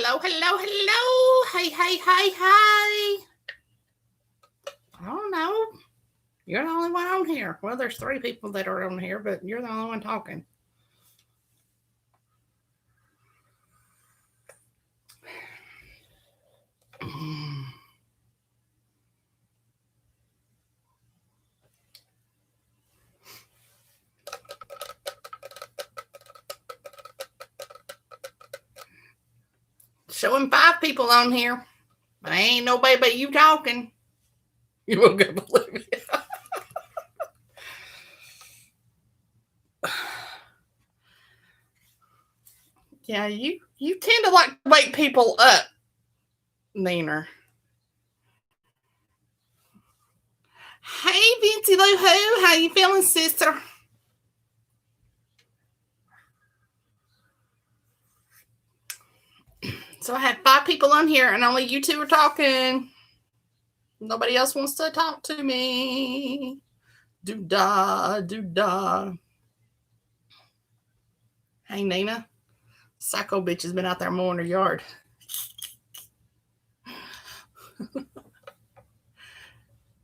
Hello, hello, hello. Hey, hey, hey, hey. I don't know. You're the only one on here. Well, there's three people that are on here, but you're the only one talking. Showing five people on here. But ain't nobody but you talking. You won't get believe it. Yeah, you tend to like to wake people up, Neener. Hey, Vincy Lou Who, how you feeling, sister? So I had five people on here, and only you two are talking. Nobody else wants to talk to me. Do da, do da. Hey, Nina. Psycho bitch has been out there mowing her yard.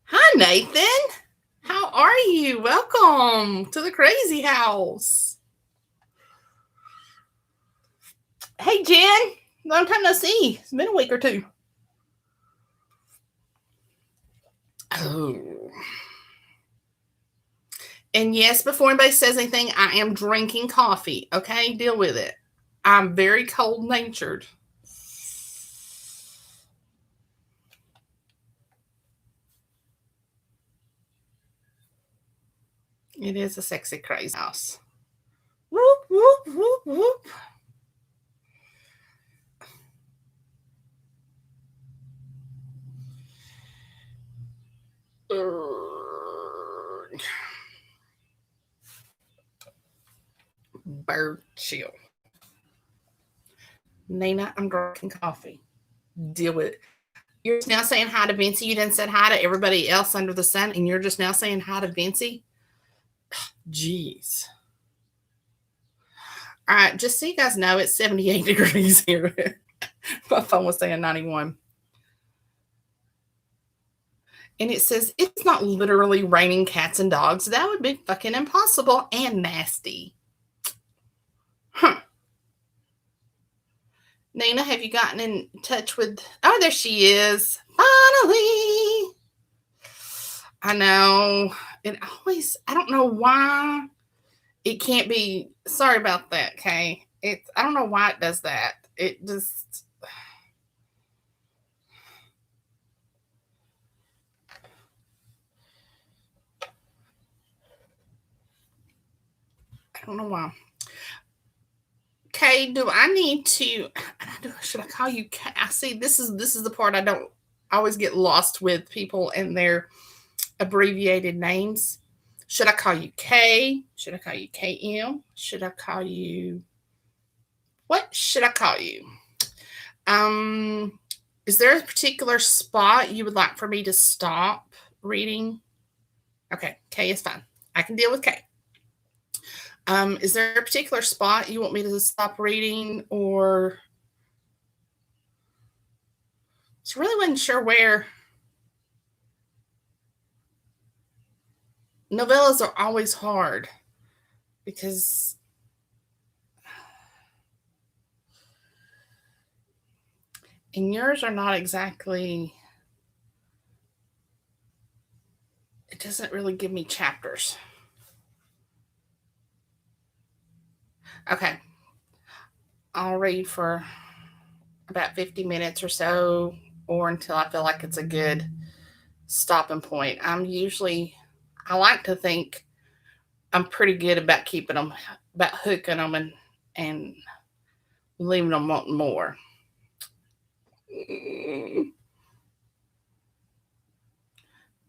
Hi, Nathan. How are you? Welcome to the crazy house. Hey, Jen. Long time no see. It's been a week or two. Oh. And yes, before anybody says anything, I am drinking coffee. Okay, deal with it. I'm very cold natured. It is a sexy crazy house. Whoop, whoop, whoop, whoop. Bird chill. Nina, I'm drinking coffee. Deal with it. You're now saying hi to Vincy. You didn't say hi to everybody else under the sun, and you're just now saying hi to Vincy? Jeez. All right, just so you guys know, it's 78 degrees here. My phone was saying 91. And it says it's not literally raining cats and dogs. That would be fucking impossible and nasty. Huh. Nina, have you gotten in touch with... Oh, there she is. Finally. I know. It always... I don't know why it can't be... Sorry about that, Kay. I don't know why it does that. It just... I don't know why. Kay, do I need to... Should I call you Kay? I see this is the part I don't... I always get lost with people and their abbreviated names. Should I call you K? Should I call you KM? Should I call you... What should I call you? Is there a particular spot you would like for me to stop reading? Okay, K is fine. I can deal with K. Is there a particular spot you want me to stop reading, or... So I really wasn't sure where. Novellas are always hard because and yours are not exactly... It doesn't really give me chapters. Okay. I'll read for about 50 minutes or so, or until I feel like it's a good stopping point. I like to think I'm pretty good about keeping them, about hooking them and leaving them wanting more.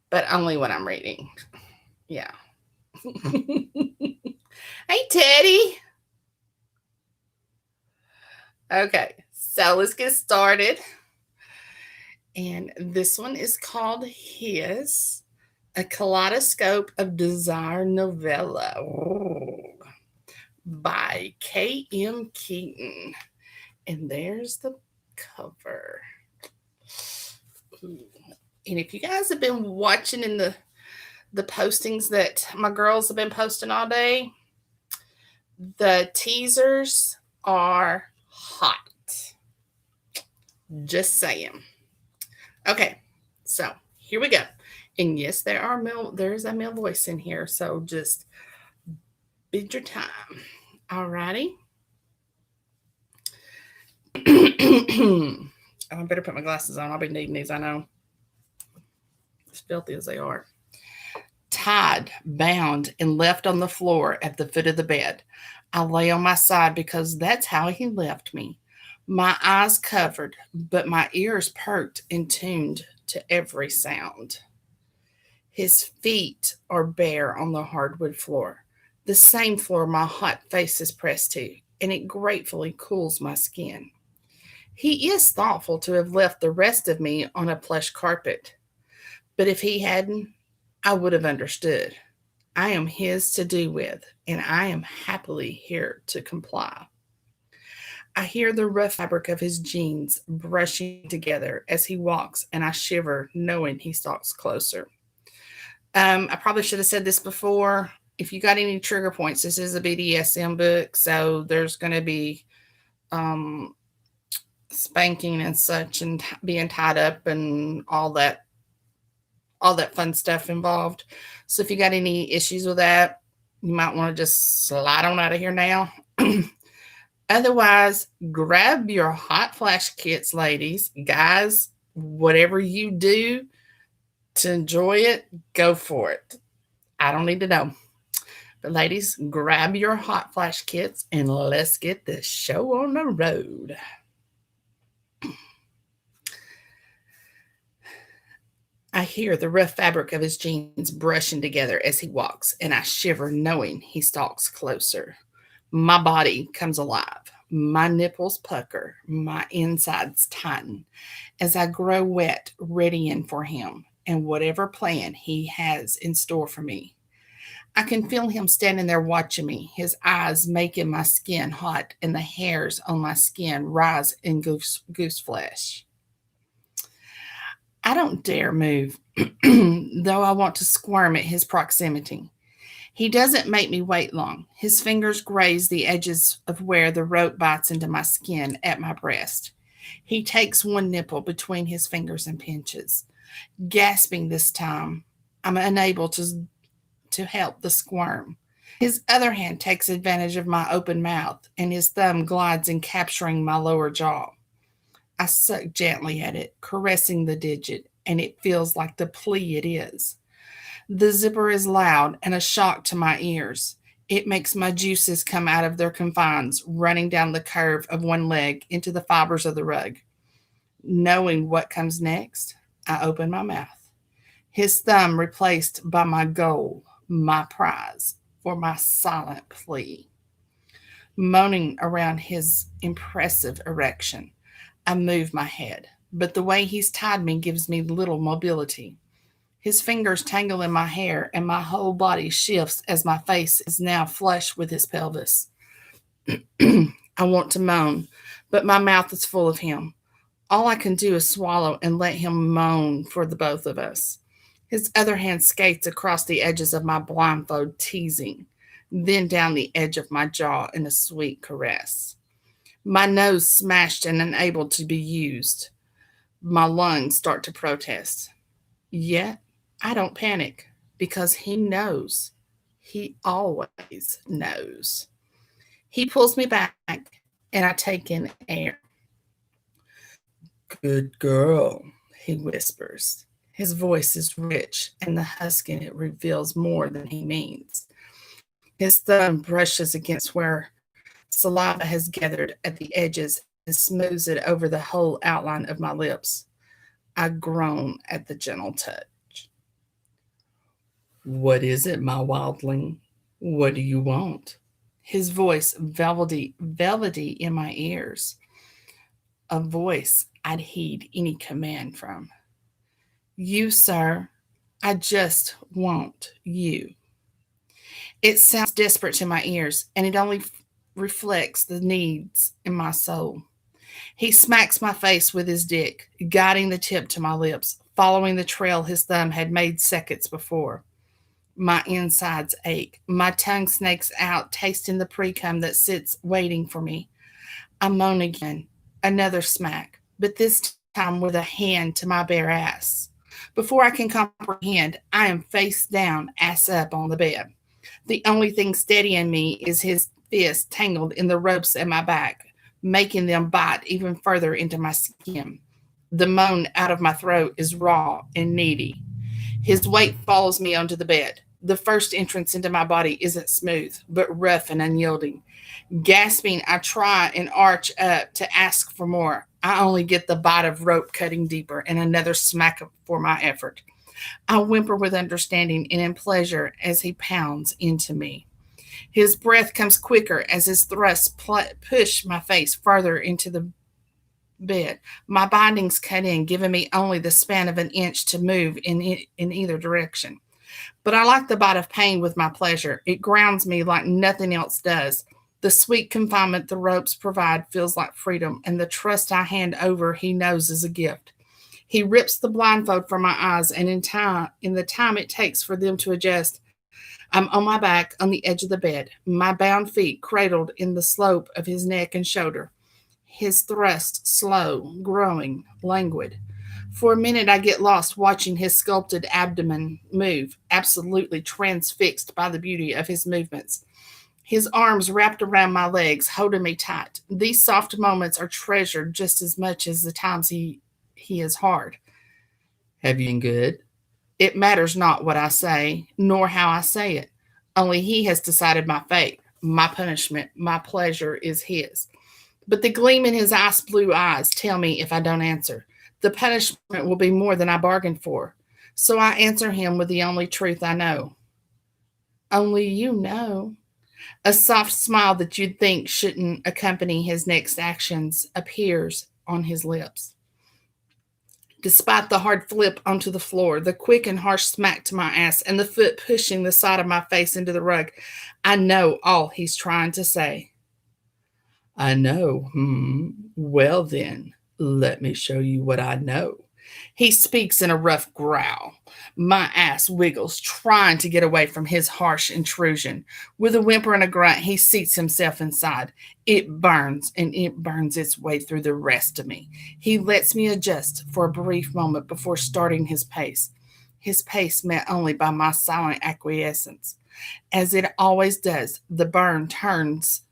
But only when I'm reading. Yeah. Hey, Teddy. Okay, so let's get started. And this one is called His, a Kaleidoscope of Desire novella by KM Keeton. And there's the cover. Ooh. And if you guys have been watching in the postings that my girls have been posting all day, the teasers are hot. Just saying. Okay, so here we go. And yes, there's a male voice in here, so just bid your time. Alrighty. I better put my glasses on. I'll be needing these, I know. As filthy as they are. Tied, bound, and left on the floor at the foot of the bed. I lay on my side because that's how he left me. My eyes covered, but my ears perked and tuned to every sound. His feet are bare on the hardwood floor, the same floor my hot face is pressed to, and it gratefully cools my skin. He is thoughtful to have left the rest of me on a plush carpet, but if he hadn't, I would have understood. I am his to do with, and I am happily here to comply. I hear the rough fabric of his jeans brushing together as he walks, and I shiver knowing he stalks closer. I probably should have said this before. If you got any trigger points, this is a BDSM book, so there's going to be um, spanking and such, and being tied up, and all that fun stuff involved. So if you got any issues with that, you might want to just slide on out of here now. Otherwise, grab your hot flash kits, ladies, guys, whatever you do to enjoy it, go for it. I don't need to know. But ladies, grab your hot flash kits and let's get this show on the road. I hear the rough fabric of his jeans brushing together as he walks, and I shiver knowing he stalks closer. My body comes alive. My nipples pucker. My insides tighten as I grow wet, readying for him and whatever plan he has in store for me. I can feel him standing there watching me, his eyes making my skin hot and the hairs on my skin rise in goose flesh. I don't dare move, though I want to squirm at his proximity. He doesn't make me wait long. His fingers graze the edges of where the rope bites into my skin at my breast. He takes one nipple between his fingers and pinches. Gasping this time, I'm unable to help the squirm. His other hand takes advantage of my open mouth, and his thumb glides in capturing my lower jaw. I suck gently at it, caressing the digit, and it feels like the plea it is. The zipper is loud and a shock to my ears. It makes my juices come out of their confines, running down the curve of one leg into the fibers of the rug. Knowing what comes next, I open my mouth. His thumb replaced by my goal, my prize, for my silent plea. Moaning around his impressive erection, I move my head, but the way he's tied me gives me little mobility. His fingers tangle in my hair, and my whole body shifts as my face is now flush with his pelvis. I want to moan, but my mouth is full of him. All I can do is swallow and let him moan for the both of us. His other hand skates across the edges of my blindfold, teasing, then down the edge of my jaw in a sweet caress. My nose smashed and unable to be used. My lungs start to protest. Yet, I don't panic because he knows. He always knows. He pulls me back and I take in air. Good girl, he whispers. His voice is rich, and the husk in it reveals more than he means. His thumb brushes against where saliva has gathered at the edges and smooths it over the whole outline of my lips. I groan at the gentle touch. What is it, my wildling? What do you want? His voice velvety in my ears. A voice I'd heed any command from. You, sir, I just want you. It sounds desperate to my ears, and it only reflects the needs in my soul. He smacks my face with his dick, guiding the tip to my lips, following the trail his thumb had made seconds before. My insides ache. My tongue snakes out, tasting the pre-cum that sits waiting for me. I moan again. Another smack, but this time with a hand to my bare ass. Before I can comprehend, I am face down, ass up on the bed. The only thing steadying me is his fist tangled in the ropes at my back, making them bite even further into my skin. The moan out of my throat is raw and needy. His weight follows me onto the bed. The first entrance into my body isn't smooth, but rough and unyielding. Gasping, I try and arch up to ask for more. I only get the bite of rope cutting deeper and another smack for my effort. I whimper with understanding and in pleasure as he pounds into me. His breath comes quicker as his thrusts push my face farther into the bed. My bindings cut in, giving me only the span of an inch to move in either direction. But I like the bite of pain with my pleasure. It grounds me like nothing else does. The sweet confinement the ropes provide feels like freedom, and the trust I hand over he knows is a gift. He rips the blindfold from my eyes, and in the time it takes for them to adjust, I'm on my back on the edge of the bed, my bound feet cradled in the slope of his neck and shoulder. His thrust slow, growing, languid. For a minute, I get lost watching his sculpted abdomen move, absolutely transfixed by the beauty of his movements. His arms wrapped around my legs, holding me tight. These soft moments are treasured just as much as the times he is hard. Have you been good? It matters not what I say, nor how I say it. Only he has decided my fate, my punishment, my pleasure is his. But the gleam in his ice blue eyes tell me if I don't answer, the punishment will be more than I bargained for. So I answer him with the only truth I know. Only you know. A soft smile that you'd think shouldn't accompany his next actions appears on his lips. Despite the hard flip onto the floor, the quick and harsh smack to my ass, and the foot pushing the side of my face into the rug, I know all he's trying to say. I know. Well, then, let me show you what I know. He speaks in a rough growl. My ass wiggles, trying to get away from his harsh intrusion. With a whimper and a grunt, he seats himself inside. It burns, and it burns its way through the rest of me. He lets me adjust for a brief moment before starting his pace met only by my silent acquiescence. As it always does, the burn turns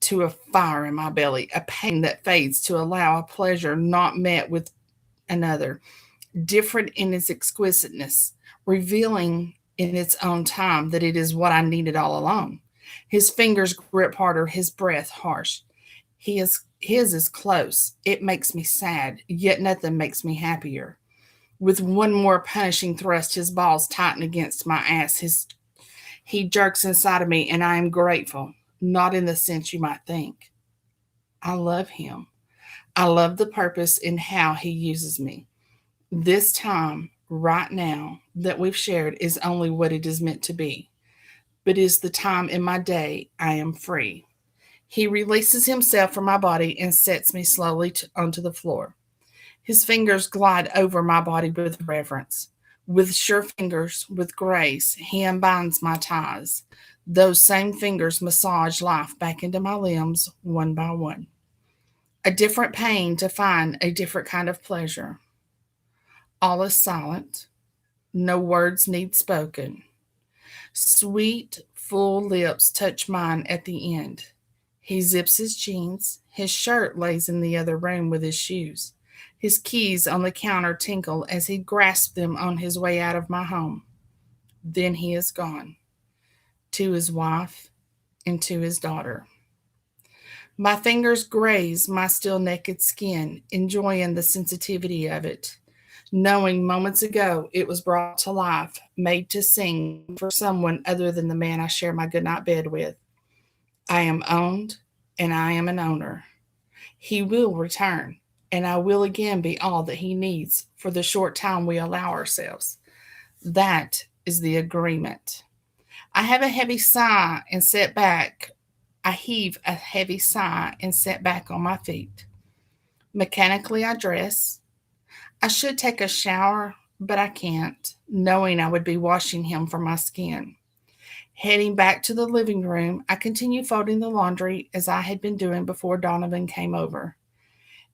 to a fire in my belly, a pain that fades to allow a pleasure not met with another, different in its exquisiteness, revealing in its own time that it is what I needed all along. His fingers grip harder, his breath harsh. His is close. It makes me sad, yet nothing makes me happier. With one more punishing thrust, his balls tighten against my ass. He jerks inside of me, and I am grateful, not in the sense you might think. I love him. I love the purpose in how he uses me. This time, right now, that we've shared is only what it is meant to be, but is the time in my day I am free. He releases himself from my body and sets me slowly onto the floor. His fingers glide over my body with reverence. With sure fingers, with grace, he unbinds my ties. Those same fingers massage life back into my limbs one by one. A different pain to find a different kind of pleasure. All is silent. No words need spoken. Sweet, full lips touch mine at the end. He zips his jeans. His shirt lays in the other room with his shoes. His keys on the counter tinkle as he grasps them on his way out of my home. Then he is gone. To his wife and to his daughter. My fingers graze my still naked skin, enjoying the sensitivity of it, knowing moments ago it was brought to life, made to sing for someone other than the man I share my goodnight bed with. I am owned, and I am an owner. He will return, and I will again be all that he needs for the short time we allow ourselves. That is the agreement. I have a heavy sigh and set back. I heave a heavy sigh and set back on my feet. Mechanically, I dress. I should take a shower, but I can't, knowing I would be washing him from my skin. Heading back to the living room, I continue folding the laundry as I had been doing before Donovan came over.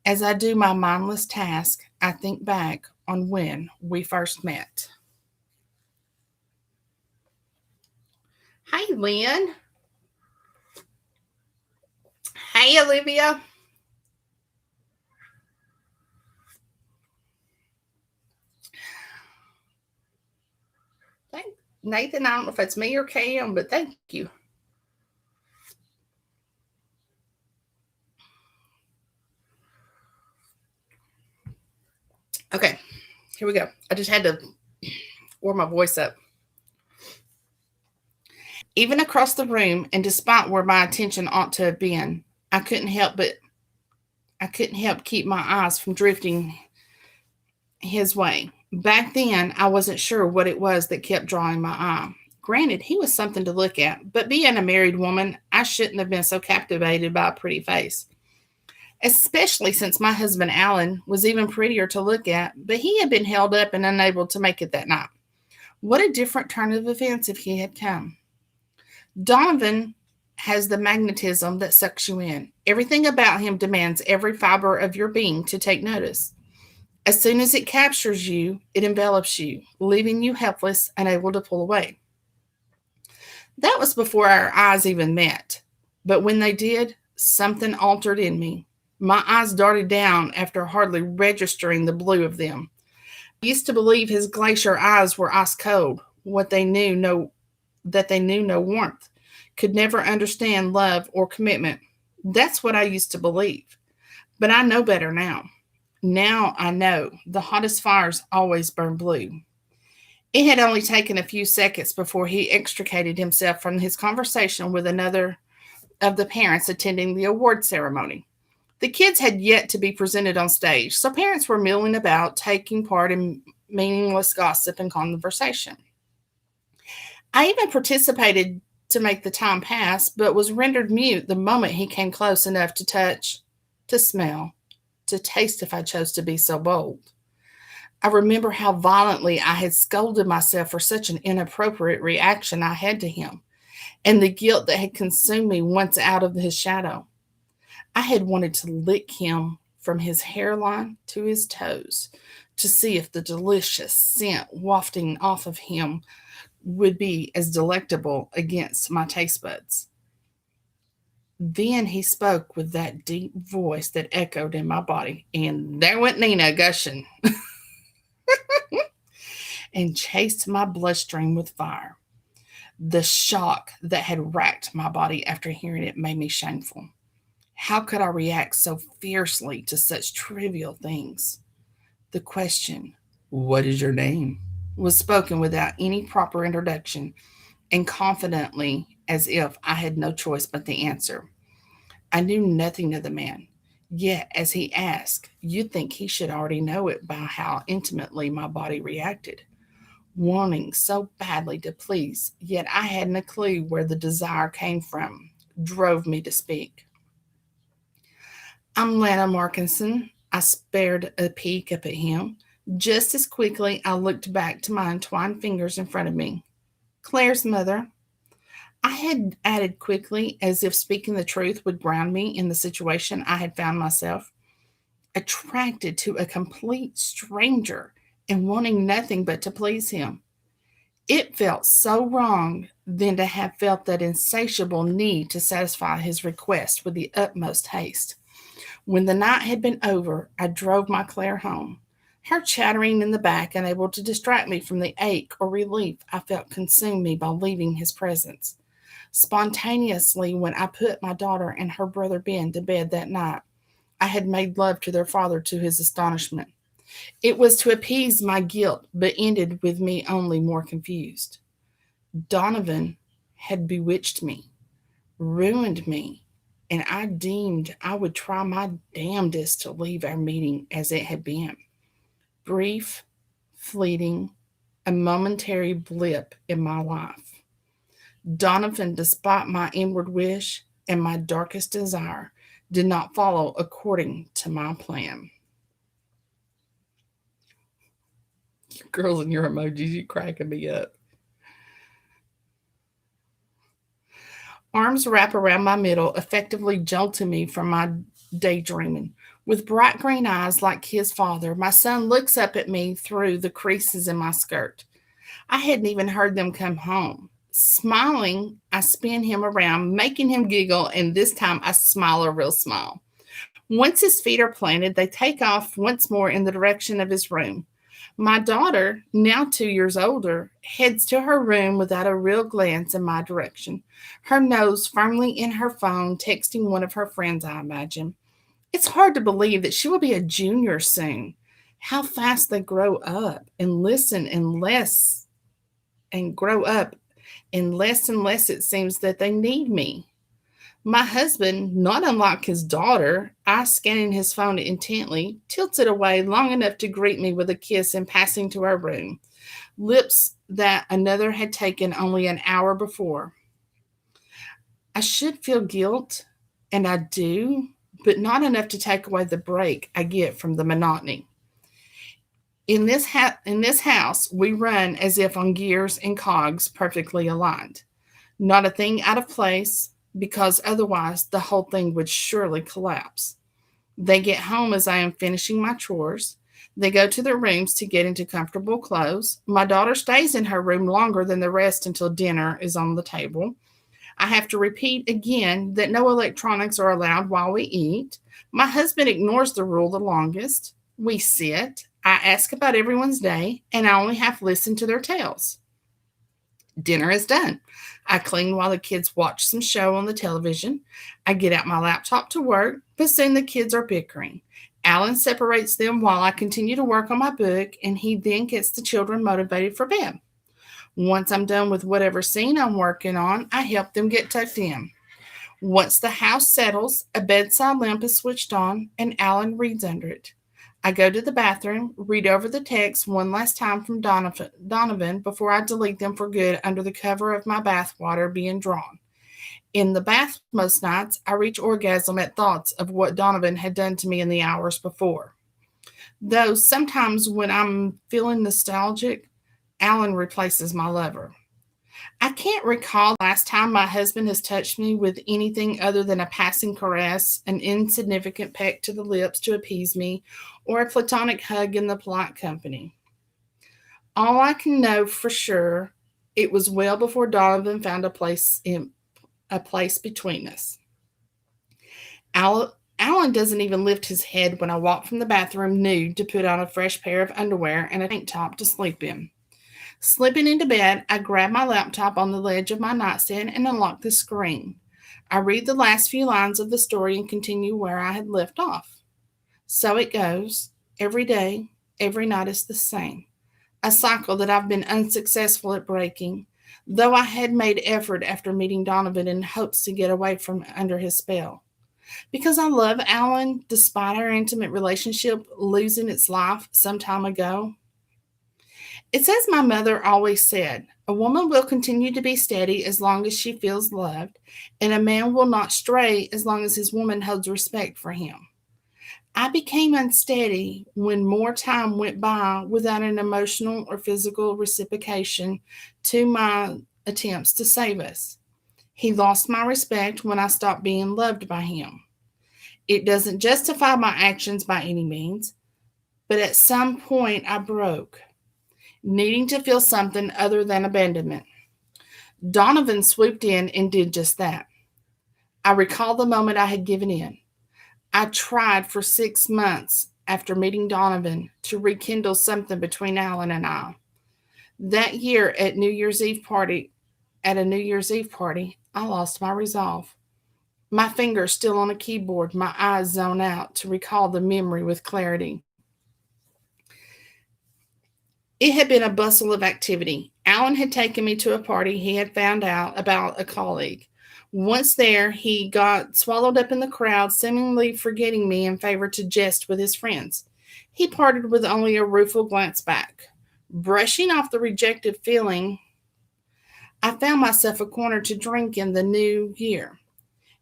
As I do my mindless task, I think back on when we first met. Hey, Lynn. Hey, Olivia. Thank Nathan. I don't know if it's me or KM, but thank you. Okay, here we go. I just had to warm my voice up. Even across the room, and despite where my attention ought to have been, I couldn't help but I couldn't help keep my eyes from drifting his way. Back then, I wasn't sure what it was that kept drawing my eye. Granted, he was something to look at, but being a married woman, I shouldn't have been so captivated by a pretty face. Especially since my husband Alan was even prettier to look at, but he had been held up and unable to make it that night. What a different turn of events if he had come. Donovan has the magnetism that sucks you in. Everything about him demands every fiber of your being to take notice. As soon as it captures you, it envelops you, leaving you helpless, unable to pull away. That was before our eyes even met. But when they did, something altered in me. My eyes darted down after hardly registering the blue of them. I used to believe his glacier eyes were ice cold, that they knew no warmth, could never understand love or commitment. That's what I used to believe. But I know better now. Now I know the hottest fires always burn blue. It had only taken a few seconds before he extricated himself from his conversation with another of the parents attending the award ceremony. The kids had yet to be presented on stage, so parents were milling about, taking part in meaningless gossip and conversation. I even participated to make the time pass, but was rendered mute the moment he came close enough to touch, to smell, to taste if I chose to be so bold. I remember how violently I had scolded myself for such an inappropriate reaction I had to him, and the guilt that had consumed me once out of his shadow. I had wanted to lick him from his hairline to his toes to see if the delicious scent wafting off of him would be as delectable against my taste buds. Then he spoke with that deep voice that echoed in my body, and there went Nina gushing and chased my bloodstream with fire. The shock that had racked my body after hearing it made me shameful. How could I react so fiercely to such trivial things? The question, "What is your name?" was spoken without any proper introduction and confidently as if I had no choice but the answer. I knew nothing of the man. Yet, as he asked, you'd think he should already know it by how intimately my body reacted. Wanting so badly to please, yet I hadn't a clue where the desire came from, drove me to speak. I'm Lana Markinson. I spared a peek up at him. Just as quickly, I looked back to my entwined fingers in front of me. Claire's mother. I had added quickly, as if speaking the truth would ground me in the situation I had found myself, attracted to a complete stranger and wanting nothing but to please him. It felt so wrong then to have felt that insatiable need to satisfy his request with the utmost haste. When the night had been over, I drove my Claire home, her chattering in the back, unable to distract me from the ache or relief I felt consume me by leaving his presence. Spontaneously, when I put my daughter and her brother Ben to bed that night, I had made love to their father to his astonishment. It was to appease my guilt, but ended with me only more confused. Donovan had bewitched me, ruined me, and I deemed I would try my damnedest to leave our meeting as it had been. Brief, fleeting, a momentary blip in my life. Donovan, despite my inward wish and my darkest desire, did not follow according to my plan. Girls and your emojis, you cracking me up. Arms wrap around my middle, effectively jolting me from my daydreaming. With bright green eyes like his father, my son looks up at me through the creases in my skirt. I hadn't even heard them come home. Smiling, I spin him around, making him giggle, and this time I smile a real smile. Once his feet are planted, they take off once more in the direction of his room. My daughter, now 2 years older, heads to her room without a real glance in my direction, her nose firmly in her phone, texting one of her friends, I imagine. It's hard to believe that she will be a junior soon. How fast they grow up and listen and less and grow up, and less it seems that they need me. My husband, not unlike his daughter, eyes scanning his phone intently, tilts it away long enough to greet me with a kiss in passing to our room, lips that another had taken only an hour before. I should feel guilt, and I do, but not enough to take away the break I get from the monotony. In this house, we run as if on gears and cogs perfectly aligned. Not a thing out of place, because otherwise the whole thing would surely collapse. They get home as I am finishing my chores. They go to their rooms to get into comfortable clothes. My daughter stays in her room longer than the rest until dinner is on the table. I have to repeat again that no electronics are allowed while we eat. My husband ignores the rule the longest. We sit. I ask about everyone's day, and I only half listen to their tales. Dinner is done. I clean while the kids watch some show on the television. I get out my laptop to work, but soon the kids are bickering. Alan separates them while I continue to work on my book, and he then gets the children motivated for bed. Once I'm done with whatever scene I'm working on, I help them get tucked in. Once the house settles, a bedside lamp is switched on, and Alan reads under it. I go to the bathroom, read over the text one last time from Donovan before I delete them for good under the cover of my bath water being drawn. In the bath most nights, I reach orgasm at thoughts of what Donovan had done to me in the hours before. Though sometimes when I'm feeling nostalgic, Alan replaces my lover. I can't recall the last time my husband has touched me with anything other than a passing caress, an insignificant peck to the lips to appease me, or a platonic hug in the polite company. All I can know for sure, it was well before Donovan found a place between us. Alan doesn't even lift his head when I walk from the bathroom nude to put on a fresh pair of underwear and a tank top to sleep in. Slipping into bed, I grab my laptop on the ledge of my nightstand and unlock the screen. I read the last few lines of the story and continue where I had left off. So it goes. Every day, every night is the same. A cycle that I've been unsuccessful at breaking, though I had made effort after meeting Donovan in hopes to get away from under his spell. Because I love Alan, despite our intimate relationship losing its life some time ago. It's as my mother always said, a woman will continue to be steady as long as she feels loved, and a man will not stray as long as his woman holds respect for him. I became unsteady when more time went by without an emotional or physical reciprocation to my attempts to save us. He lost my respect when I stopped being loved by him. It doesn't justify my actions by any means, but at some point I broke, needing to feel something other than abandonment. Donovan swooped in and did just that. I recall the moment I had given in. I tried for 6 months after meeting Donovan to rekindle something between Alan and I. That year at a New Year's Eve party, I lost my resolve. My fingers still on a keyboard, my eyes zone out to recall the memory with clarity. It had been a bustle of activity. Alan had taken me to a party he had found out about a colleague. Once there, he got swallowed up in the crowd, seemingly forgetting me in favor to jest with his friends. He parted with only a rueful glance back. Brushing off the rejected feeling, I found myself a corner to drink in the new year.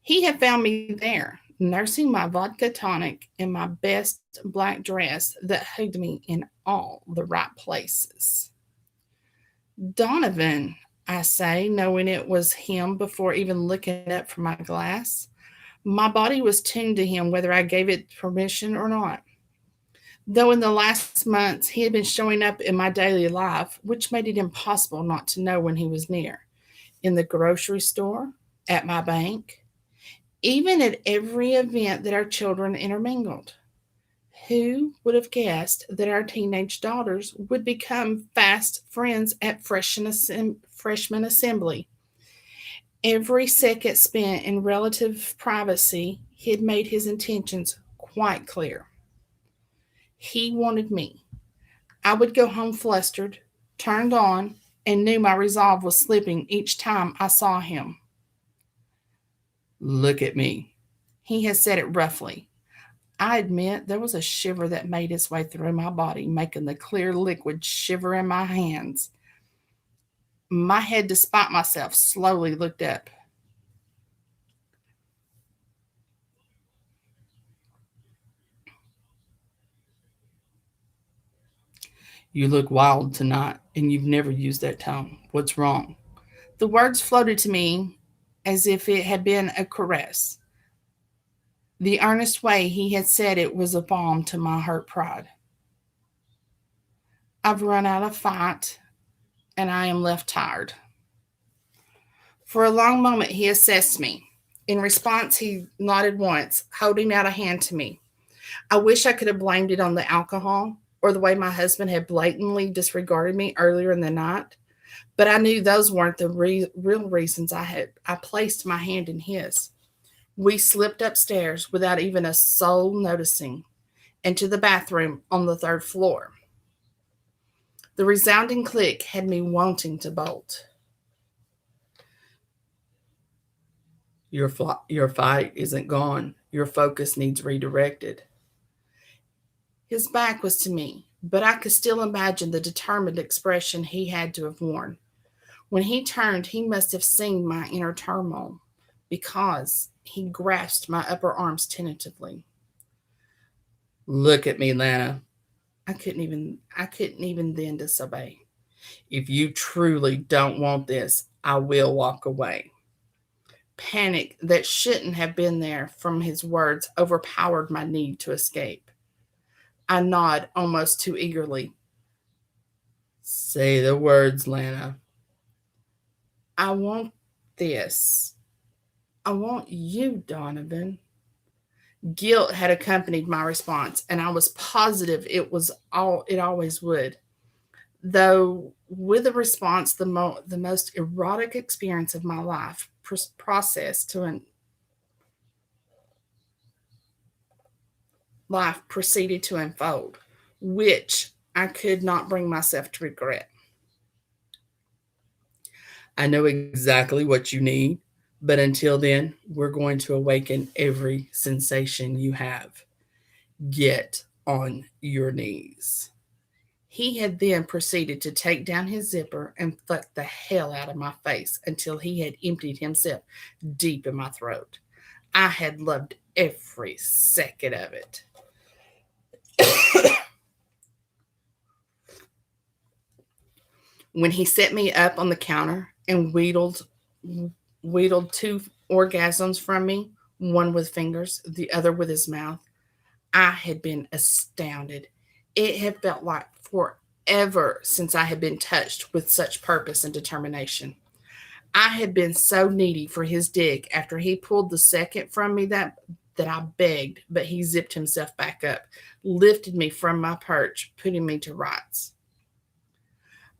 He had found me there, nursing my vodka tonic in my best black dress that hugged me in all the right places. Donovan, I say, knowing it was him before even looking up from my glass. My body was tuned to him whether I gave it permission or not. Though in the last months he had been showing up in my daily life, which made it impossible not to know when he was near. In the grocery store, at my bank, even at every event that our children intermingled. Who would have guessed that our teenage daughters would become fast friends at freshman assembly? Every second spent in relative privacy had made his intentions quite clear. He wanted me. I would go home flustered, turned on, and knew my resolve was slipping each time I saw him. Look at me. He had said it roughly. I admit there was a shiver that made its way through my body, making the clear liquid shiver in my hands. My head, despite myself, slowly looked up. You look wild tonight, and you've never used that tone. What's wrong? The words floated to me as if it had been a caress. The earnest way he had said it was a balm to my hurt pride. I've run out of fight, and I am left tired. For a long moment, he assessed me. In response, he nodded once, holding out a hand to me. I wish I could have blamed it on the alcohol or the way my husband had blatantly disregarded me earlier in the night, but I knew those weren't the real reasons I placed my hand in his. We slipped upstairs without even a soul noticing, into the bathroom on the third floor. The resounding click had me wanting to bolt. Your fight isn't gone. Your focus needs redirected. His back was to me, but I could still imagine the determined expression he had to have worn. When he turned, he must have seen my inner turmoil because he grasped my upper arms tentatively. Look at me, Lana. I couldn't even then disobey. If you truly don't want this, I will walk away. Panic that shouldn't have been there from his words overpowered my need to escape. I nod almost too eagerly. Say the words, Lana. I want this. I want you, Donovan. Guilt had accompanied my response, and I was positive it always would. Though with a response, the most erotic experience of my life processed to an life proceeded to unfold, which I could not bring myself to regret. I know exactly what you need, but until then, we're going to awaken every sensation you have. Get on your knees. He had then proceeded to take down his zipper and fuck the hell out of my face until he had emptied himself deep in my throat. I had loved every second of it. When he set me up on the counter and wheedled two orgasms from me, one with fingers, the other with his mouth, I had been astounded. It had felt like forever since I had been touched with such purpose and determination. I had been so needy for his dick after he pulled the second from me that I begged, but he zipped himself back up, lifted me from my perch, putting me to rights.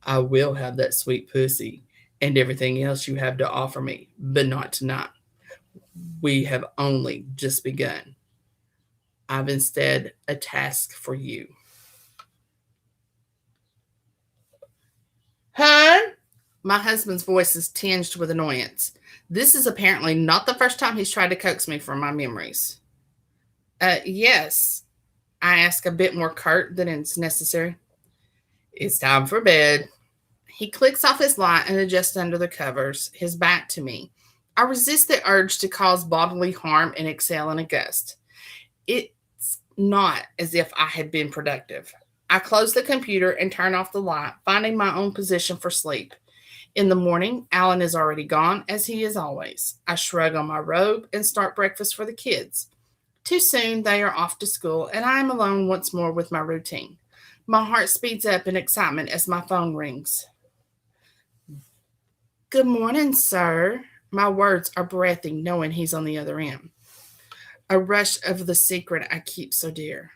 I will have that sweet pussy and everything else you have to offer me, but not tonight. We have only just begun. I've instead a task for you. Huh? My husband's voice is tinged with annoyance. This is apparently not the first time he's tried to coax me from my memories. Yes, I ask a bit more curt than it's necessary. It's time for bed. He clicks off his light and adjusts under the covers, his back to me. I resist the urge to cause bodily harm and exhale in a gust. It's not as if I had been productive. I close the computer and turn off the light, finding my own position for sleep. In the morning, Alan is already gone, as he is always. I shrug on my robe and start breakfast for the kids. Too soon, they are off to school, and I am alone once more with my routine. My heart speeds up in excitement as my phone rings. Good morning, sir. My words are breathing, knowing he's on the other end. A rush of the secret I keep so dear.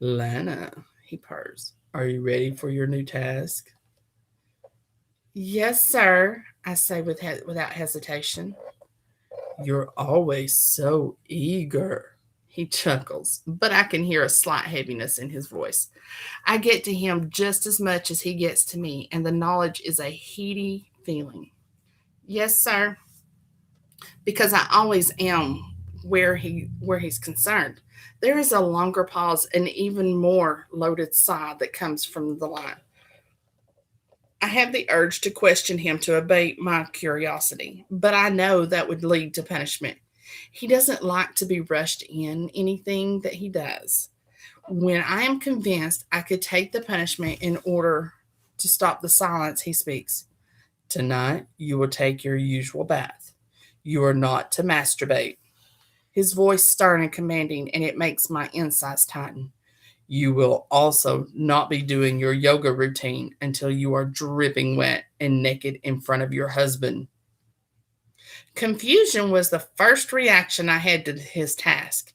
Lana, he purrs, are you ready for your new task? Yes, sir, I say without hesitation. You're always so eager, he chuckles, but I can hear a slight heaviness in his voice. I get to him just as much as he gets to me, and the knowledge is a heady feeling. Yes, sir, because I always am where he's concerned. There is a longer pause and even more loaded sigh that comes from the line. I have the urge to question him to abate my curiosity, but I know that would lead to punishment. He doesn't like to be rushed in anything that he does. When I am convinced I could take the punishment in order to stop the silence, he speaks. Tonight, you will take your usual bath. You are not to masturbate. His voice stern and commanding, and it makes my insides tighten. You will also not be doing your yoga routine until you are dripping wet and naked in front of your husband. Confusion was the first reaction I had to his task.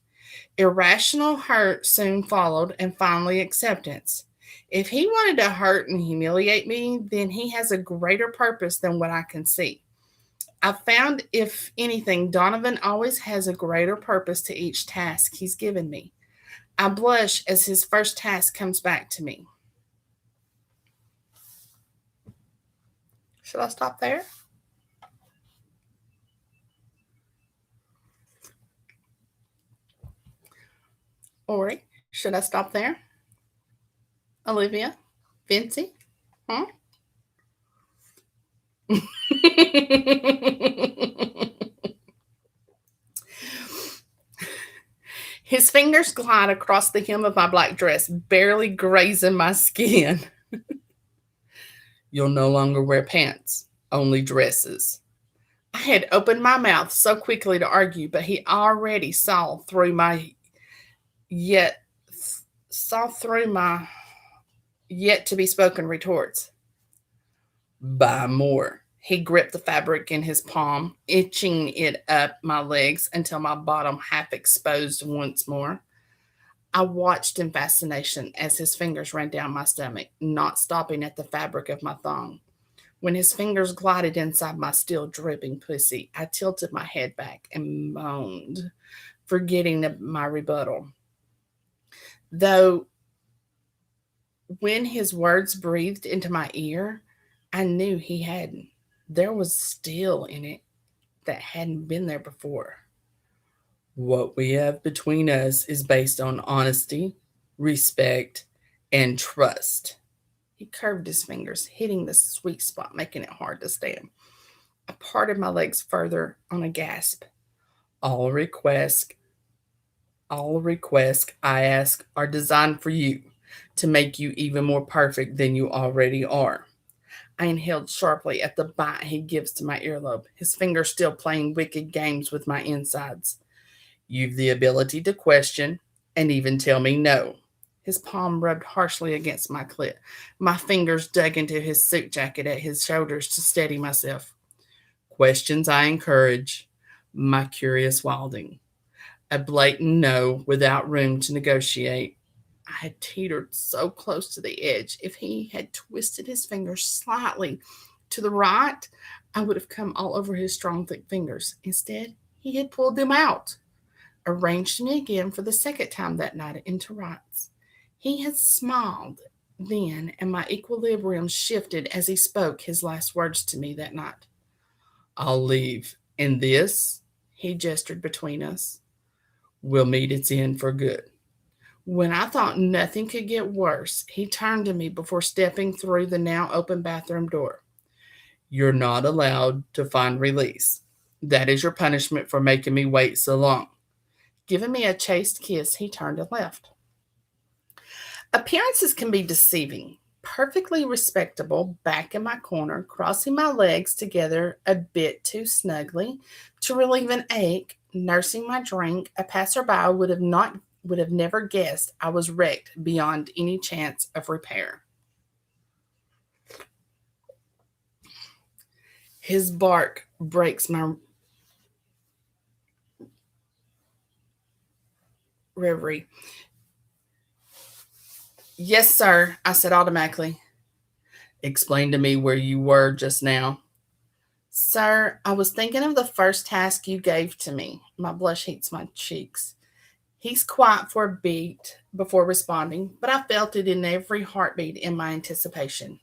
Irrational hurt soon followed, and finally acceptance. If he wanted to hurt and humiliate me, then he has a greater purpose than what I can see. I've found, if anything, Donovan always has a greater purpose to each task he's given me. I blush as his first task comes back to me. Should I stop there? Ori, should I stop there? Olivia? Vincy? Huh? His fingers glide across the hem of my black dress, barely grazing my skin. You'll no longer wear pants, only dresses. I had opened my mouth so quickly to argue, but he already yet saw through my yet to be spoken retorts. Buy more. He gripped the fabric in his palm, itching it up my legs until my bottom half exposed once more. I watched in fascination as his fingers ran down my stomach, not stopping at the fabric of my thong. When his fingers glided inside my still dripping pussy, I tilted my head back and moaned, forgetting my rebuttal. Though, when his words breathed into my ear, I knew he hadn't. There was steel in it that hadn't been there before. What we have between us is based on honesty, respect, and trust. He curved his fingers, hitting the sweet spot, making it hard to stand. I parted my legs further on a gasp. All requests, all requests I ask are designed for you, to make you even more perfect than you already are. I inhaled sharply at the bite he gives to my earlobe, his fingers still playing wicked games with my insides. You've the ability to question and even tell me no. His palm rubbed harshly against my clit. My fingers dug into his suit jacket at his shoulders to steady myself. Questions I encourage, my curious wilding. A blatant no without room to negotiate. I had teetered so close to the edge. If he had twisted his fingers slightly to the right, I would have come all over his strong, thick fingers. Instead, he had pulled them out, arranged me again for the second time that night into rights. He had smiled then, and my equilibrium shifted as he spoke his last words to me that night. I'll leave, and this, he gestured between us, will meet its end for good. When I thought nothing could get worse, he turned to me before stepping through the now open bathroom door. You're not allowed to find release. That is your punishment for making me wait so long. Giving me a chaste kiss, he turned and left. Appearances can be deceiving. Perfectly respectable, back in my corner, crossing my legs together a bit too snugly to relieve an ache, nursing my drink, a passerby would have never guessed I was wrecked beyond any chance of repair. His bark breaks my reverie. Yes, sir, I said automatically. Explain to me where you were just now. Sir, I was thinking of the first task you gave to me. My blush heats my cheeks. He's quiet for a beat before responding, but I felt it in every heartbeat in my anticipation.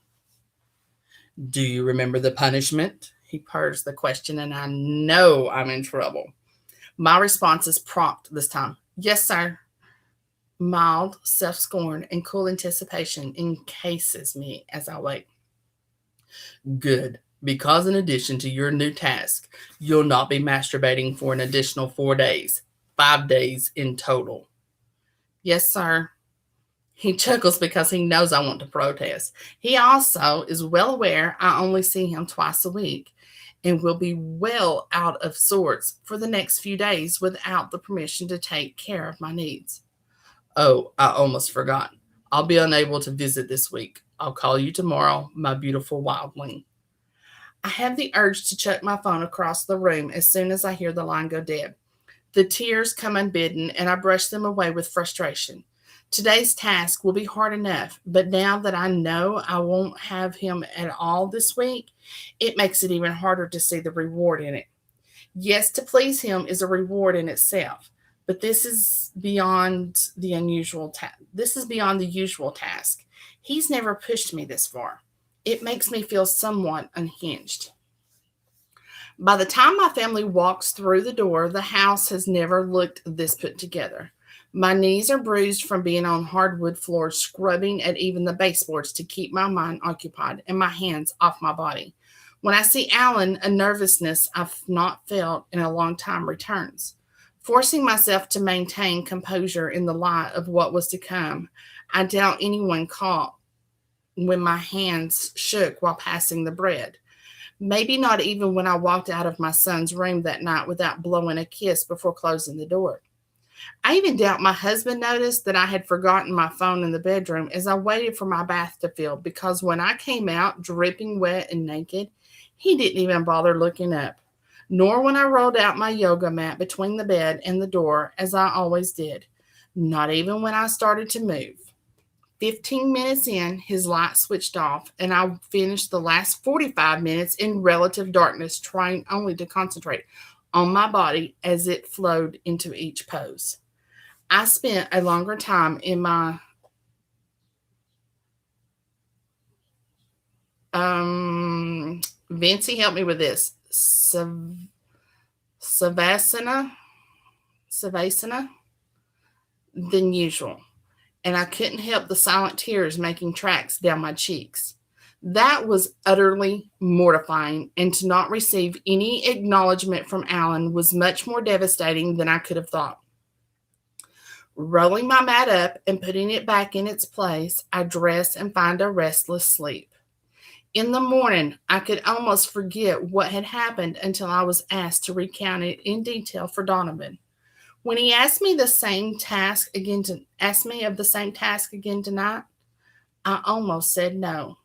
Do you remember the punishment? He purrs the question, and I know I'm in trouble. My response is prompt this time. Yes, sir. Mild self scorn and cool anticipation encases me as I wait. Good, because in addition to your new task, you'll not be masturbating for an additional 4 days, 5 days in total. Yes, sir. He chuckles because he knows I want to protest. He also is well aware I only see him twice a week and will be well out of sorts for the next few days without the permission to take care of my needs. Oh, I almost forgot. I'll be unable to visit this week. I'll call you tomorrow, my beautiful wildling. I have the urge to chuck my phone across the room as soon as I hear the line go dead. The tears come unbidden, and I brush them away with frustration. Today's task will be hard enough, but now that I know I won't have him at all this week, it makes it even harder to see the reward in it. Yes, to please him is a reward in itself, but this is beyond the usual task. He's never pushed me this far. It makes me feel somewhat unhinged. By the time my family walks through the door, the house has never looked this put together. My knees are bruised from being on hardwood floors, scrubbing at even the baseboards to keep my mind occupied and my hands off my body. When I see Alan, a nervousness I've not felt in a long time returns. Forcing myself to maintain composure in the light of what was to come, I doubt anyone caught when my hands shook while passing the bread. Maybe not even when I walked out of my son's room that night without blowing a kiss before closing the door. I even doubt my husband noticed that I had forgotten my phone in the bedroom as I waited for my bath to fill, because when I came out dripping wet and naked, he didn't even bother looking up, nor when I rolled out my yoga mat between the bed and the door as I always did, not even when I started to move. 15 minutes in, his light switched off, and I finished the last 45 minutes in relative darkness, trying only to concentrate on my body as it flowed into each pose. I spent a longer time in my Vincy, help me with this. Savasana, Savasana than usual, and I couldn't help the silent tears making tracks down my cheeks. That was utterly mortifying, and to not receive any acknowledgement from Alan was much more devastating than I could have thought. Rolling my mat up and putting it back in its place, I dress and find a restless sleep. In the morning, I could almost forget what had happened until I was asked to recount it in detail for Donovan. When he asked me of the same task again tonight, I almost said no.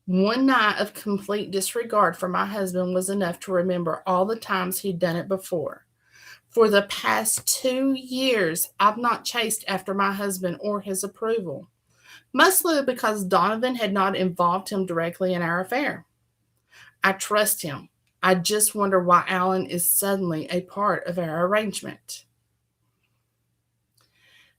One night of complete disregard for my husband was enough to remember all the times he'd done it before. For the past 2 years, I've not chased after my husband or his approval, mostly because Donovan had not involved him directly in our affair. I trust him. I just wonder why Alan is suddenly a part of our arrangement.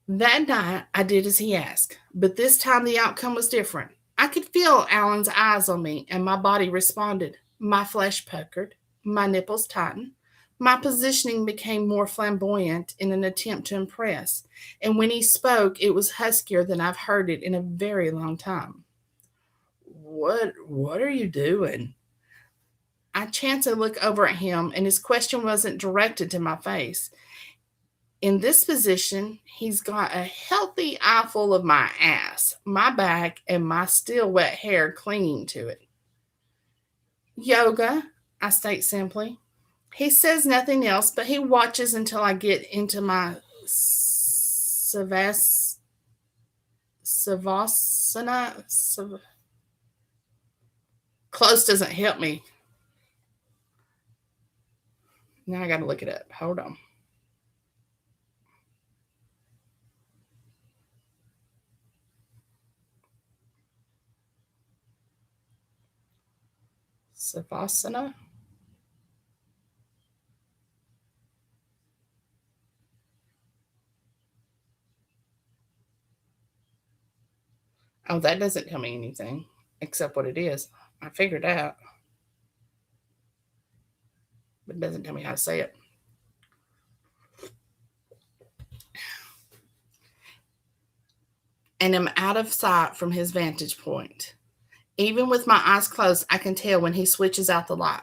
That night, I did as he asked, but this time the outcome was different. I could feel Alan's eyes on me, and my body responded. My flesh puckered, my nipples tightened, my positioning became more flamboyant in an attempt to impress, and when he spoke, it was huskier than I've heard it in a very long time. What are you doing? I chance a look over at him, and his question wasn't directed to my face. In this position, he's got a healthy eyeful of my ass, my back, and my still wet hair clinging to it. Yoga, I state simply. He says nothing else, but he watches until I get into my savasana. Close doesn't help me. Now I got to look it up. Hold on. Savasana. Oh, that doesn't tell me anything except what it is. I figured out, but it doesn't tell me how to say it. And am out of sight from his vantage point. Even with my eyes closed, I can tell when he switches out the light.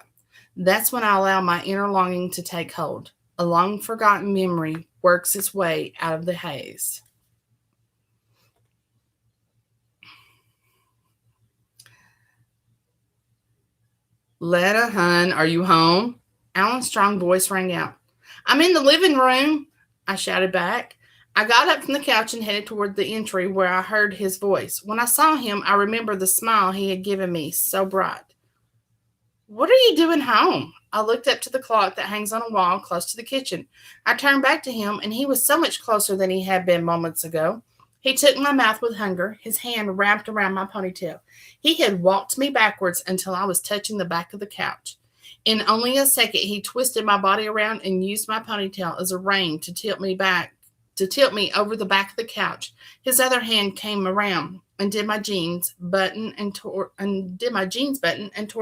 That's when I allow my inner longing to take hold. A long forgotten memory works its way out of the haze. Letta, hun, are you home? Alan's strong voice rang out. I'm in the living room, I shouted back. I got up from the couch and headed toward the entry where I heard his voice. When I saw him, I remembered the smile he had given me, so bright. What are you doing home? I looked up to the clock that hangs on a wall close to the kitchen. I turned back to him, and he was so much closer than he had been moments ago. He took my mouth with hunger, his hand wrapped around my ponytail. He had walked me backwards until I was touching the back of the couch. In only a second, he twisted my body around and used my ponytail as a rein to tilt me over the back of the couch. His other hand came around and did my jeans button and tore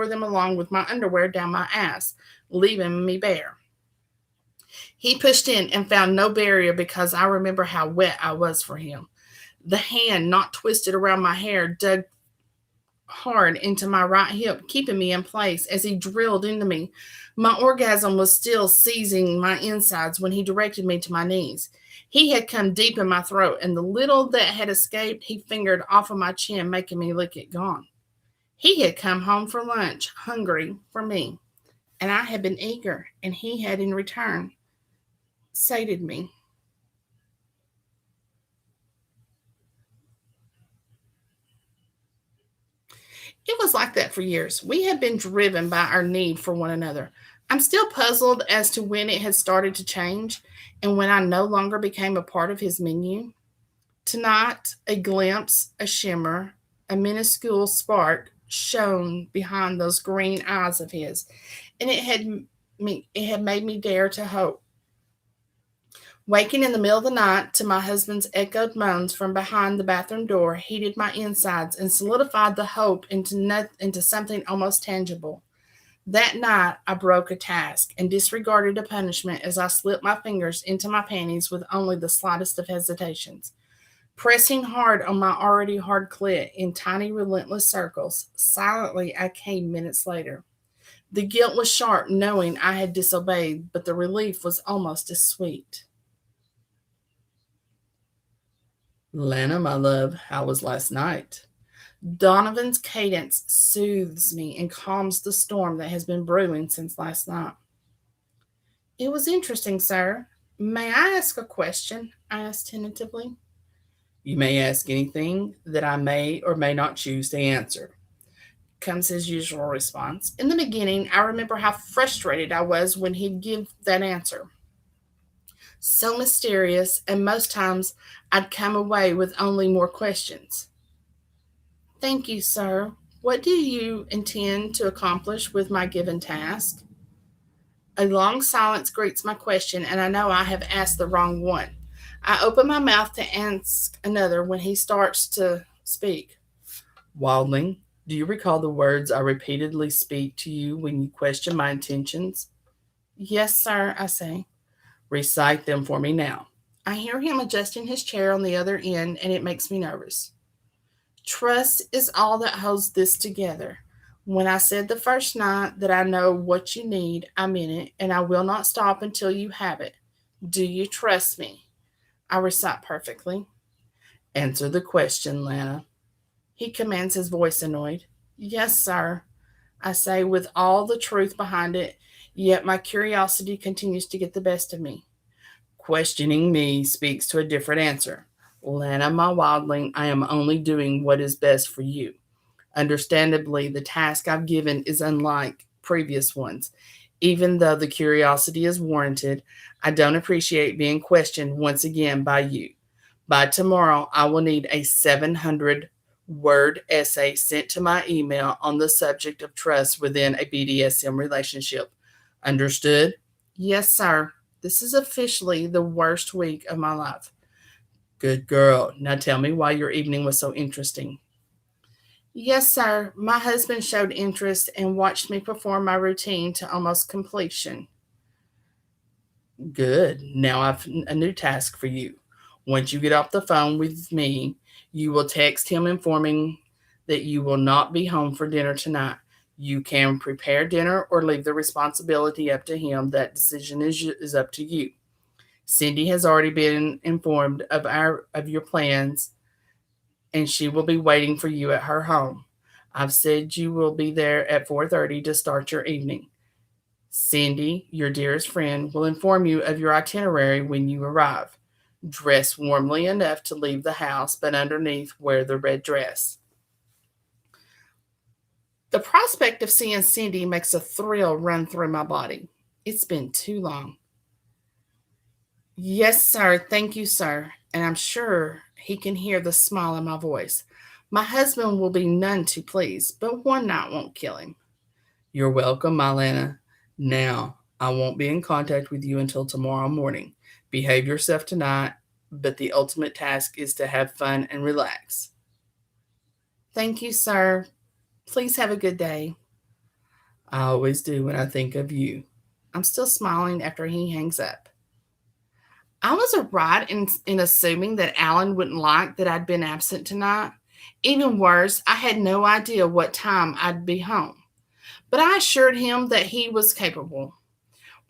them along with my underwear down my ass, leaving me bare. He pushed in and found no barrier because I remember how wet I was for him. The hand, not twisted around my hair, dug hard into my right hip, keeping me in place as he drilled into me. My orgasm was still seizing my insides when he directed me to my knees. He had come deep in my throat, and the little that had escaped, he fingered off of my chin, making me lick it gone. He had come home for lunch, hungry for me, and I had been eager, and he had in return sated me. It was like that for years. We had been driven by our need for one another. I'm still puzzled as to when it had started to change and when I no longer became a part of his menu. Tonight, a glimpse, a shimmer, a minuscule spark shone behind those green eyes of his, and it had made me dare to hope. Waking in the middle of the night to my husband's echoed moans from behind the bathroom door heated my insides and solidified the hope into something almost tangible. That night, I broke a task and disregarded a punishment as I slipped my fingers into my panties with only the slightest of hesitations. Pressing hard on my already hard clit in tiny, relentless circles, silently I came minutes later. The guilt was sharp, knowing I had disobeyed, but the relief was almost as sweet. Lana, my love, how was last night? Donovan's cadence soothes me and calms the storm that has been brewing since last night. It was interesting, sir. May I ask a question? I asked tentatively. You may ask anything that I may or may not choose to answer, comes his usual response. In the beginning, I remember how frustrated I was when he'd give that answer. So mysterious, and most times I'd come away with only more questions. Thank you, sir. What do you intend to accomplish with my given task? A long silence greets my question, and I know I have asked the wrong one. I open my mouth to ask another when he starts to speak. Wildling, do you recall the words I repeatedly speak to you when you question my intentions? Yes, sir, I say. Recite them for me now. I hear him adjusting his chair on the other end, and it makes me nervous. Trust is all that holds this together. When I said the first night that I know what you need, I meant it, and I will not stop until you have it. Do you trust me? I recite perfectly. Answer the question, Lana. He commands, his voice annoyed. Yes, sir, I say with all the truth behind it, yet my curiosity continues to get the best of me. Questioning me speaks to a different answer. Lana, my wildling, I am only doing what is best for you. Understandably, the task I've given is unlike previous ones. Even though the curiosity is warranted, I don't appreciate being questioned once again by you. By tomorrow, I will need a 700-word essay sent to my email on the subject of trust within a BDSM relationship. Understood? Yes, sir. This is officially the worst week of my life. Good girl. Now tell me why your evening was so interesting. Yes, sir. My husband showed interest and watched me perform my routine to almost completion. Good. Now I've a new task for you. Once you get off the phone with me, you will text him informing that you will not be home for dinner tonight. You can prepare dinner or leave the responsibility up to him. That decision is up to you. Cindy has already been informed of your plans, and she will be waiting for you at her home. I've said you will be there at 4:30 to start your evening. Cindy, your dearest friend, will inform you of your itinerary when you arrive. Dress warmly enough to leave the house, but underneath wear the red dress. The prospect of seeing Cindy makes a thrill run through my body. It's been too long. Yes, sir. Thank you, sir. And I'm sure he can hear the smile in my voice. My husband will be none too pleased, but one night won't kill him. You're welcome, Mylana. Now, I won't be in contact with you until tomorrow morning. Behave yourself tonight, but the ultimate task is to have fun and relax. Thank you, sir. Please have a good day. I always do when I think of you. I'm still smiling after he hangs up. I was right in assuming that Alan wouldn't like that I'd been absent tonight. Even worse, I had no idea what time I'd be home. But I assured him that he was capable.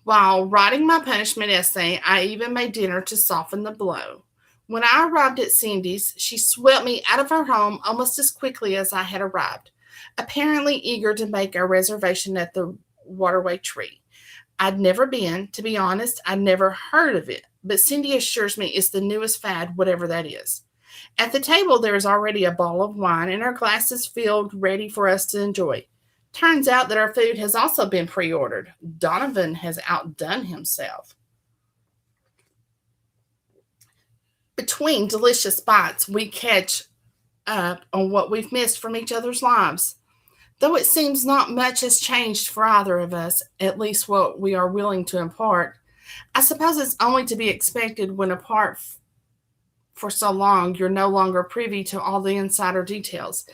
While writing my punishment essay, I even made dinner to soften the blow. When I arrived at Cindy's, she swept me out of her home almost as quickly as I had arrived, apparently eager to make a reservation at the Waterway Tree. I'd never been, to be honest, I'd never heard of it, but Cindy assures me it's the newest fad, whatever that is. At the table, there is already a bottle of wine and our glasses filled, ready for us to enjoy. Turns out that our food has also been pre ordered. Donovan has outdone himself. Between delicious bites, we catch up on what we've missed from each other's lives. Though it seems not much has changed for either of us, at least what we are willing to impart, I suppose it's only to be expected when apart for so long you're no longer privy to all the insider details.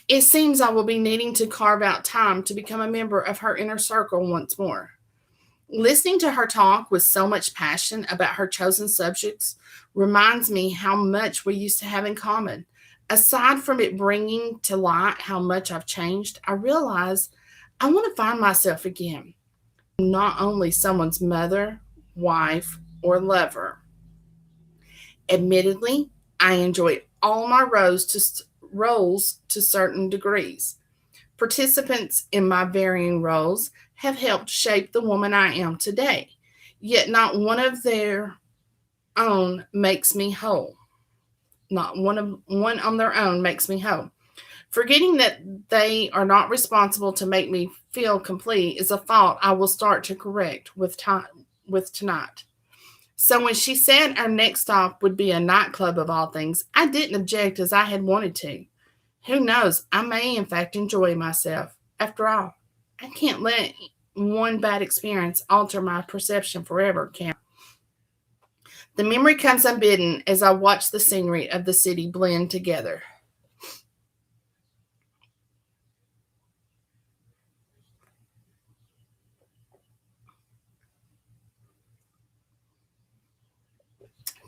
It seems I will be needing to carve out time to become a member of her inner circle once more. Listening to her talk with so much passion about her chosen subjects reminds me how much we used to have in common. Aside from it bringing to light how much I've changed, I realize I want to find myself again, not only someone's mother, wife, or lover. Admittedly, I enjoy all my roles to certain degrees. Participants in my varying roles have helped shape the woman I am today, yet not one of their own makes me whole. Not one on their own makes me whole. Forgetting that they are not responsible to make me feel complete is a fault I will start to correct with tonight. So when she said our next stop would be a nightclub of all things, I didn't object as I had wanted to. Who knows? I may in fact enjoy myself. After all, I can't let one bad experience alter my perception forever, can I? The memory comes unbidden as I watch the scenery of the city blend together.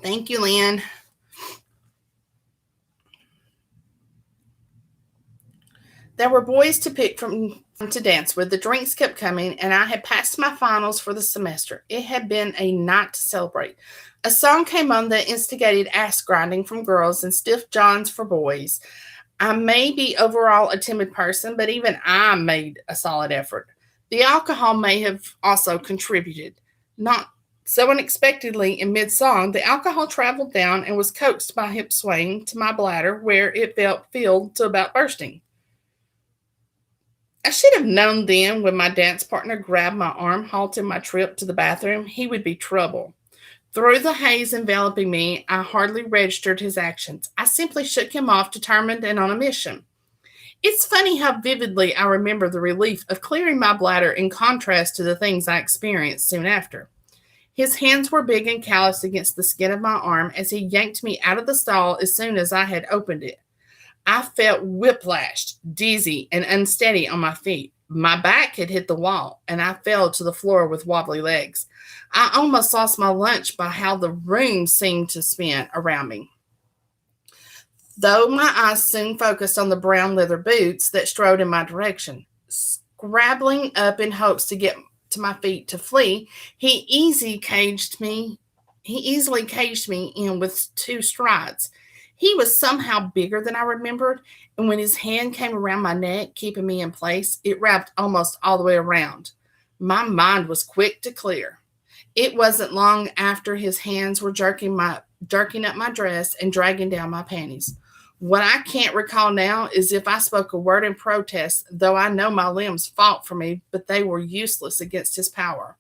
Thank you, Lynn. There were boys to pick from to dance with. The drinks kept coming, and I had passed my finals for the semester. It had been a night to celebrate. A song came on that instigated ass grinding from girls and stiff johns for boys. I may be overall a timid person, but even I made a solid effort. The alcohol may have also contributed. Not so unexpectedly, in mid song, the alcohol traveled down and was coaxed by hip swaying to my bladder, where it felt filled to about bursting. I should have known then when my dance partner grabbed my arm, halting my trip to the bathroom, he would be trouble. Through the haze enveloping me, I hardly registered his actions. I simply shook him off, determined and on a mission. It's funny how vividly I remember the relief of clearing my bladder in contrast to the things I experienced soon after. His hands were big and calloused against the skin of my arm as he yanked me out of the stall as soon as I had opened it. I felt whiplashed, dizzy, and unsteady on my feet. My back had hit the wall, and I fell to the floor with wobbly legs. I almost lost my lunch by how the room seemed to spin around me. Though my eyes soon focused on the brown leather boots that strode in my direction. Scrabbling up in hopes to get to my feet to flee, he easily caged me in with two strides. He was somehow bigger than I remembered, and when his hand came around my neck, keeping me in place, it wrapped almost all the way around. My mind was quick to clear. It wasn't long after his hands were jerking up my dress and dragging down my panties. What I can't recall now is if I spoke a word in protest, though I know my limbs fought for me, but they were useless against his power.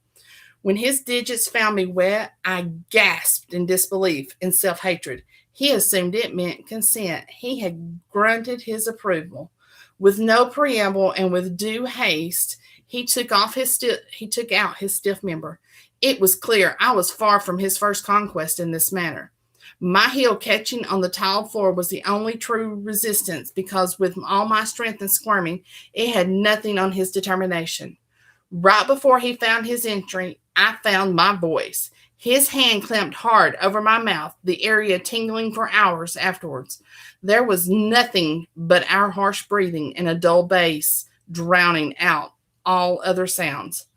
When his digits found me wet, I gasped in disbelief and self-hatred. He assumed it meant consent. He had grunted his approval. With no preamble and with due haste, he took out his stiff member. It was clear I was far from his first conquest in this manner. My heel catching on the tiled floor was the only true resistance because with all my strength and squirming, it had nothing on his determination. Right before he found his entry, I found my voice. His hand clamped hard over my mouth, the area tingling for hours afterwards. There was nothing but our harsh breathing and a dull bass drowning out all other sounds.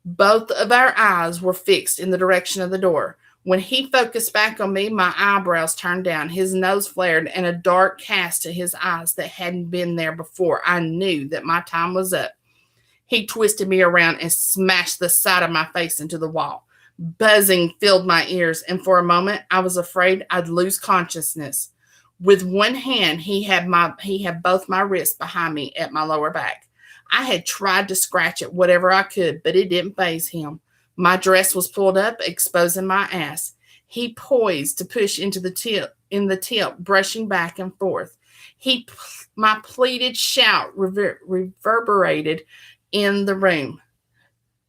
Both of our eyes were fixed in the direction of the door. When he focused back on me, my eyebrows turned down, his nose flared, and a dark cast to his eyes that hadn't been there before. I knew that my time was up. He twisted me around and smashed the side of my face into the wall. Buzzing filled my ears, and for a moment I was afraid I'd lose consciousness. With one hand, he had both my wrists behind me at my lower back. I had tried to scratch at whatever I could, but it didn't faze him. My dress was pulled up, exposing my ass. He poised to push into the tip, brushing back and forth. My pleaded shout reverberated in the room.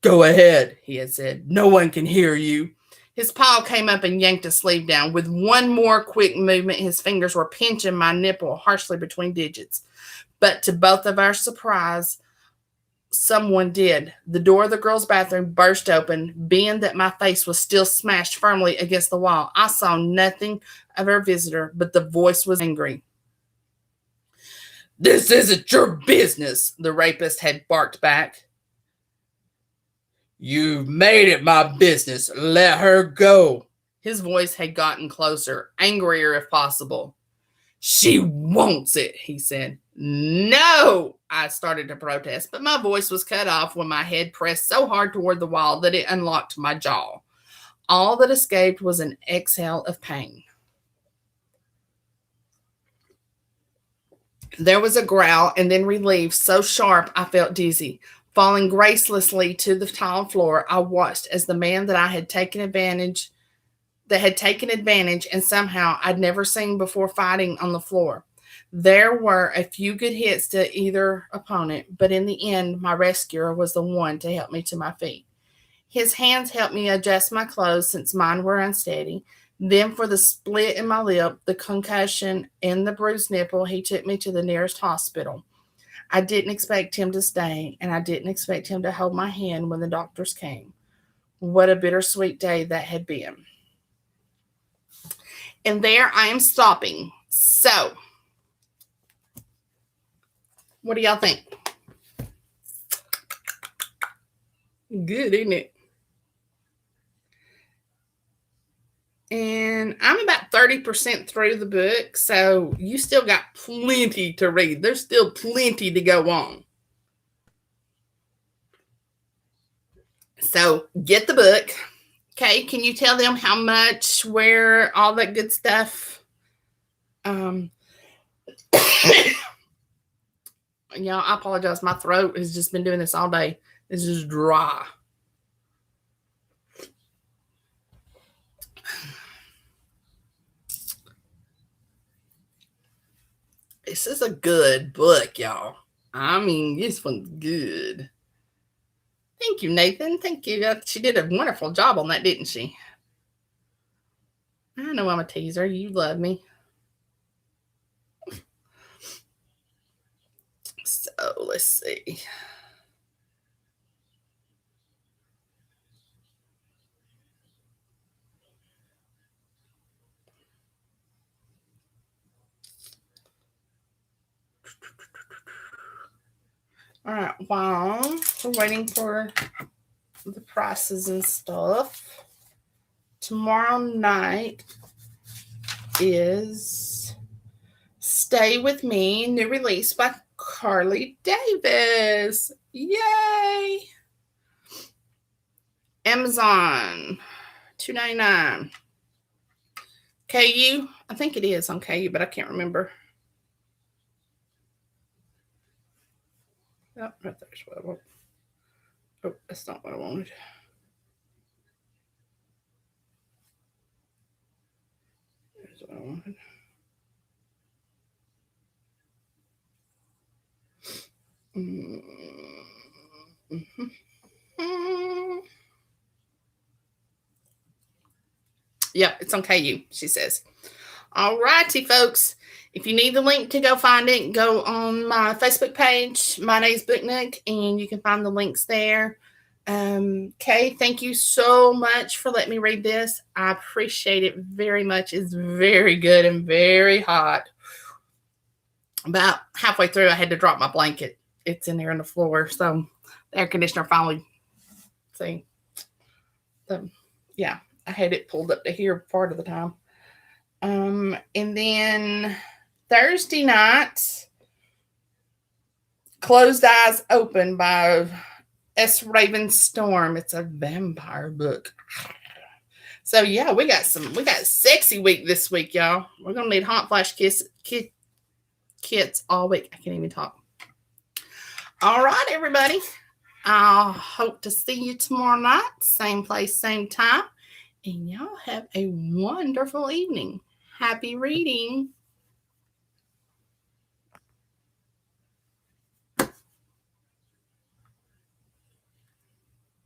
"Go ahead," he had said. "No one can hear you." His paw came up and yanked a sleeve down. With one more quick movement, his fingers were pinching my nipple harshly between digits. But to both of our surprise, someone did. The door of the girls' bathroom burst open, being that my face was still smashed firmly against the wall. I saw nothing of our visitor, but the voice was angry. "This isn't your business," the rapist had barked back. "You've made it my business. Let her go." His voice had gotten closer, angrier if possible. "She wants it," he said. "No," I started to protest, but my voice was cut off when my head pressed so hard toward the wall that it unlocked my jaw. All that escaped was an exhale of pain. There was a growl and then relief so sharp I felt dizzy. Falling gracelessly to the tile floor, I watched as the man that had taken advantage and somehow I'd never seen before fighting on the floor. There were a few good hits to either opponent, but in the end, my rescuer was the one to help me to my feet. His hands helped me adjust my clothes since mine were unsteady. Then for the split in my lip, the concussion, and the bruised nipple, he took me to the nearest hospital. I didn't expect him to stay, and I didn't expect him to hold my hand when the doctors came. What a bittersweet day that had been. And there I am stopping. So, What do y'all think? Good, isn't it? And I'm about 30% through the book, so you still got plenty to read. There's still plenty to go on. So get the book. Okay, can you tell them how much, where, all that good stuff? Y'all, I apologize. My throat has just been doing this all day. This is dry. This is a good book, y'all. I mean, this one's good. Thank you, Nathan. Thank you. She did a wonderful job on that, didn't she? I know I'm a teaser. You love me. So let's see. All right, while we're waiting for the prices and stuff, tomorrow night is Stay With Me, new release by Carly Davis. Yay! Amazon, $2.99. KU, I think it is on KU, but I can't remember. Oh, right there's what I want. Oh, that's not what I wanted. There's what I wanted. Yep, it's on KU, she says. All righty, folks. If you need the link to go find it, go on my Facebook page, My Name's Book Nook, and you can find the links there. Kay, thank you so much for letting me read this. I appreciate it very much. It's very good and very hot. About halfway through, I had to drop my blanket. It's in there on the floor. So the air conditioner finally, yeah, I had it pulled up to here part of the time. And then Thursday night, Closed Eyes Open by S. Raven Storm. It's a vampire book. So yeah, we got sexy week this week, y'all. We're gonna need hot flash kits all week. I can't even talk. All right, everybody. I hope to see you tomorrow night, same place, same time. And y'all have a wonderful evening. Happy reading.